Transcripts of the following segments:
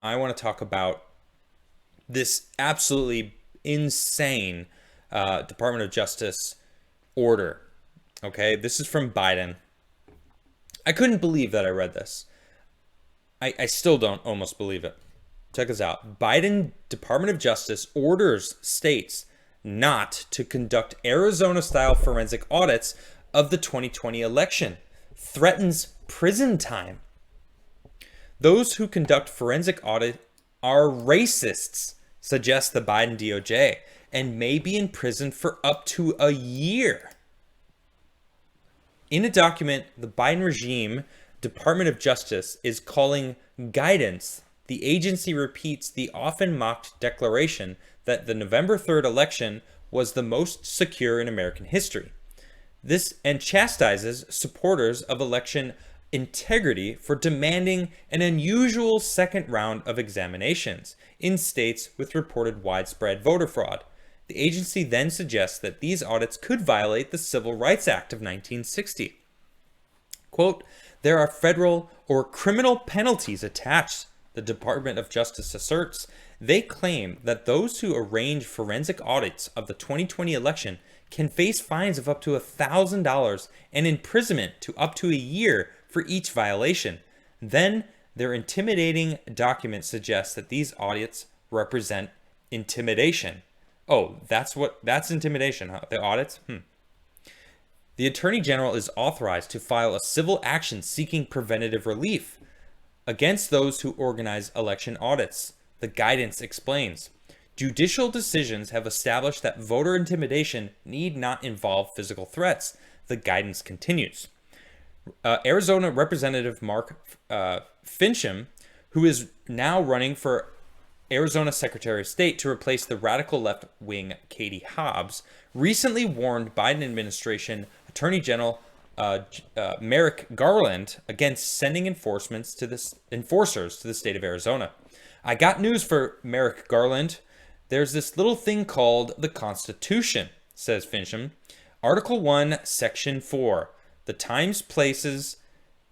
I want to talk about this absolutely insane Department of Justice order. Okay, this is from Biden. I couldn't believe that I read this. I still don't almost believe it. Check this out. Biden Department of Justice orders states not to conduct Arizona style forensic audits of the 2020 election, threatens prison time. Those who conduct forensic audit are racists, suggests the Biden DOJ, and may be in prison for up to a year. In a document, the Biden regime Department of Justice is calling guidance. The agency repeats the often mocked declaration that the November 3rd election was the most secure in American history. This and chastises supporters of election integrity for demanding an unusual second round of examinations in states with reported widespread voter fraud. The agency then suggests that these audits could violate the Civil Rights Act of 1960. Quote, there are federal or criminal penalties attached, the Department of Justice asserts. They claim that those who arrange forensic audits of the 2020 election can face fines of up to $1,000 and imprisonment to up to a year for each violation. Then, their intimidating document suggests that these audits represent intimidation. Oh, that's intimidation, huh? The audits? The Attorney General is authorized to file a civil action seeking preventative relief against those who organize election audits. The guidance explains. Judicial decisions have established that voter intimidation need not involve physical threats. The guidance continues. Arizona Representative Mark Fincham, who is now running for Arizona Secretary of State to replace the radical left-wing Katie Hobbs, recently warned Biden administration Attorney General Merrick Garland against sending enforcers to the state of Arizona. I got news for Merrick Garland. There's this little thing called the Constitution, says Fincham. Article 1, Section 4. The times, places,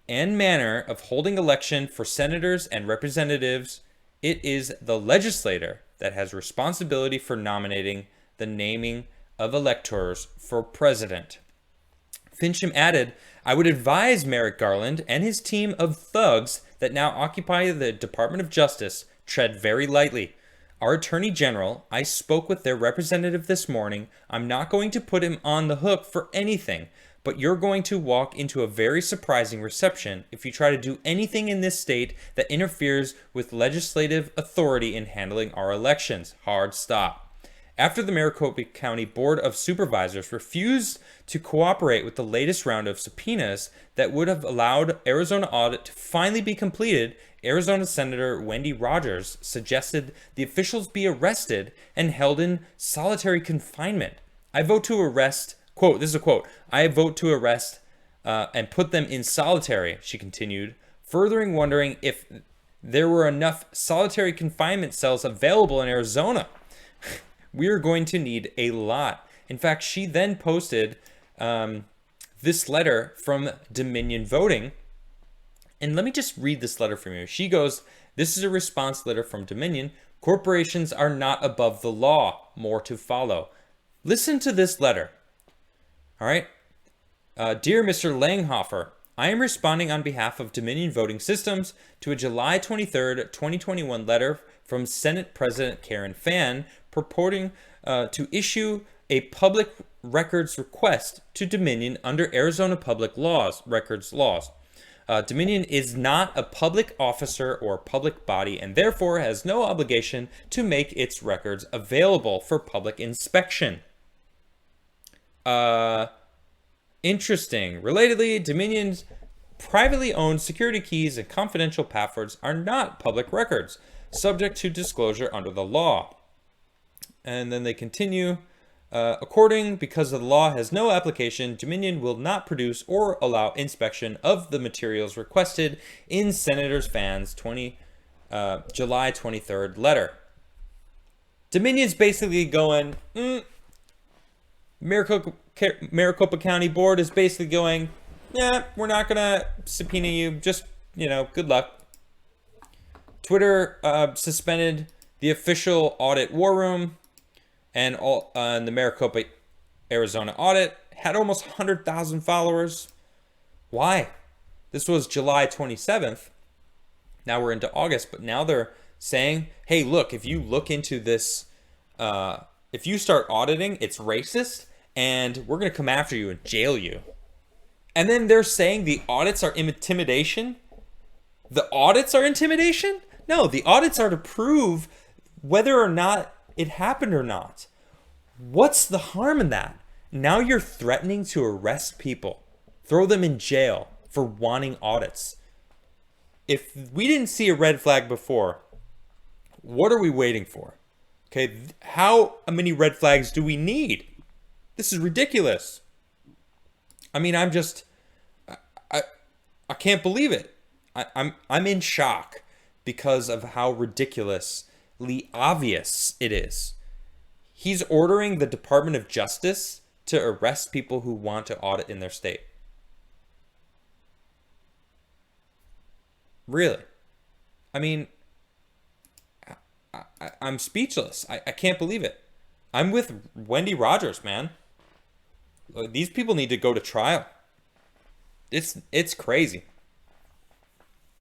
and manner of holding election for senators and representatives. It is the legislator that has responsibility for nominating the naming of electors for president. Fincham added, I would advise Merrick Garland and his team of thugs that now occupy the Department of Justice tread very lightly. Our Attorney General, I spoke with their representative this morning. I'm not going to put him on the hook for anything, but you're going to walk into a very surprising reception if you try to do anything in this state that interferes with legislative authority in handling our elections. Hard stop. After the Maricopa County Board of Supervisors refused to cooperate with the latest round of subpoenas that would have allowed Arizona audit to finally be completed, Arizona Senator Wendy Rogers suggested the officials be arrested and held in solitary confinement. I vote to arrest, quote, this is a quote, I vote to arrest and put them in solitary, she continued, furthering wondering if there were enough solitary confinement cells available in Arizona. We are going to need a lot. In fact, she then posted this letter from Dominion Voting. And let me just read this letter from you. She goes, this is a response letter from Dominion. Corporations are not above the law. More to follow. Listen to this letter. All right. Dear Mr. Langhofer, I am responding on behalf of Dominion Voting Systems to a July 23rd, 2021 letter from Senate President Karen Fann purporting to issue a public records request to Dominion under Arizona public records laws. Dominion is not a public officer or public body and therefore has no obligation to make its records available for public inspection. Interesting. Relatedly, Dominion's privately owned security keys and confidential passwords are not public records, subject to disclosure under the law. And then they continue, because the law has no application, Dominion will not produce or allow inspection of the materials requested in Senator Fann's July 23rd letter. Dominion's basically going, Maricopa County Board is basically going, yeah, we're not going to subpoena you, just, good luck. Twitter suspended the official audit war room, and all the Maricopa, Arizona audit had almost 100,000 followers. Why? This was July 27th. Now we're into August, but now they're saying, hey, look, if you look into this, if you start auditing, it's racist, and we're going to come after you and jail you. And then they're saying the audits are intimidation. The audits are intimidation? No, the audits are to prove whether or not it happened or not. What's the harm in that? Now you're threatening to arrest people, throw them in jail for wanting audits. If we didn't see a red flag before, what are we waiting for? Okay, how many red flags do we need? This is ridiculous. I mean, I can't believe it. I'm in shock because of how ridiculously obvious it is. He's ordering the Department of Justice to arrest people who want to audit in their state. Really? I mean, I'm speechless. I can't believe it. I'm with Wendy Rogers, man. These people need to go to trial. It's crazy.